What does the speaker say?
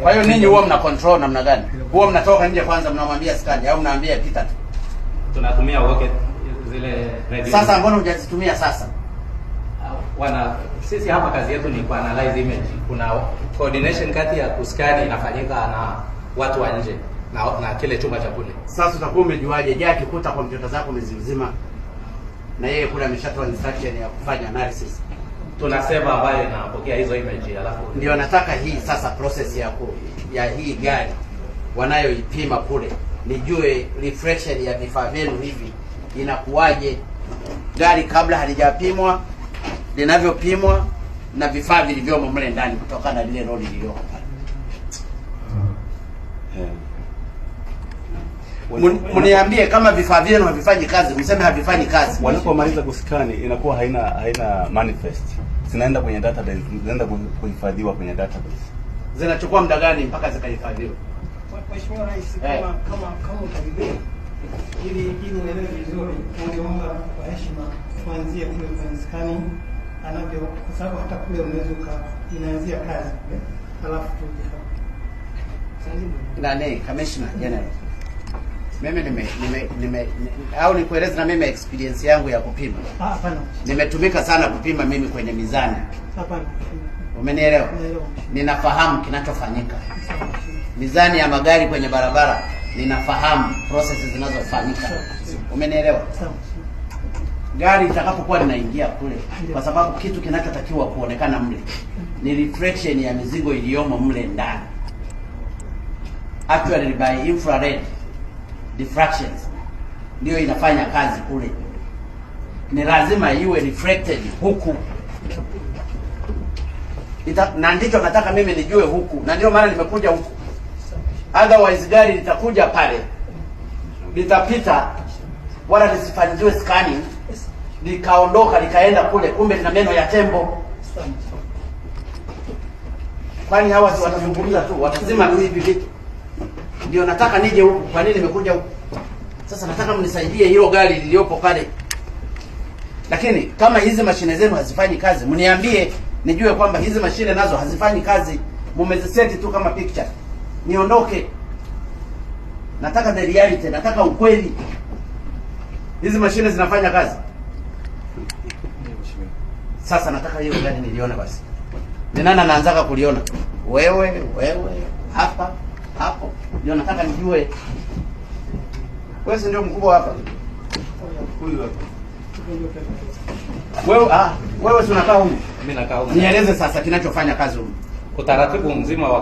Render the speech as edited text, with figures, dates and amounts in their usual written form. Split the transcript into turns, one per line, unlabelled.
Kwa hiyo ninyi huwa mna control namna gani? Huwa mnatoka nje kwanza mnamwambia scan au mnaambia pita tu?
Tunatumia wallet zile radio.
Sasa mbona hujazitumia sasa?
Sisi hapa kazi yetu ni ku analyze image. Kuna coordination kati ya kuscan inafanyika na watu wa nje na kile chumba cha kule.
Sasa utakuwa umejuaje? Je, akikuta kompyuta zako mzima na yeye kule ameshatoa instruction ya kufanya analysis?
Tuna server ambayo inapokea hizo image, alafu
ndio nataka hii sasa process ya hii gari wanayoipima kule nijue reflection ya vifaa vyenu hivi inakuwaje, gari kabla halijapimwa, linavyopimwa na vifaa vilivyomo mle ndani kutokana na lile lori lililoko pale. Mniambie kama vifaa vyenu havifanyi kazi, mseme havifanyi kazi.
Wanapomaliza kuskani inakuwa haina manifest. Zinaenda kwenye database, zinaenda kuhifadhiwa kwenye database.
Zinachukua muda gani mpaka zikahifadhiwa?
Mheshimiwa Rais, kama utabiri ili nielewe vizuri, ungeomba kwa heshima tuanzie kule kwenye scanning anavyo, kwa sababu hata kule unaweza inaanzia kazi alafu tuje hapa.
Nani Commissioner General, mimi au nikueleze na mimi experience yangu ya kupima.
Hapana.
Nimetumika sana kupima mimi kwenye mizani.
Hapana.
Umenielewa? Ninafahamu kinachofanyika. Mizani ya magari kwenye barabara ninafahamu processes zinazofanyika. Umenielewa? Gari itakapokuwa linaingia kule, kwa sababu kitu kinachotakiwa kuonekana mle ni reflection ya mizigo iliyomo mle ndani. Actually by infrared diffractions ndio inafanya kazi kule. Ni lazima iwe reflected huku. Na ndicho nataka mimi nijue huku, na ndio maana nimekuja huku. Otherwise gari litakuja pale, litapita wala lisifanyiwe scanning, likaondoka likaenda kule, kumbe lina meno ya tembo. Kwani hawa watazungumza tu, watazima tu hivi vitu. Ndio nataka nije huku. Kwa nini nimekuja huku? Sasa nataka mnisaidie hilo gari liliopo pale. Lakini kama hizi mashine zenu hazifanyi kazi, mniambie nijue kwamba hizi mashine nazo hazifanyi kazi. Mumeziseti tu kama picture. Niondoke. Nataka the reality, nataka ukweli. Hizi mashine zinafanya kazi. Sasa nataka hiyo gari niliona basi. Ni nani anaanza kuliona? Wewe, hapa, hapo. Ndio nataka nijue. Wewe ndio mkubwa hapa.
Huyu hapa.
Wewe unakaa huko.
Mimi nakaa huko.
Nieleze sasa kinachofanya kazi huko.
Utaratibu mzima wa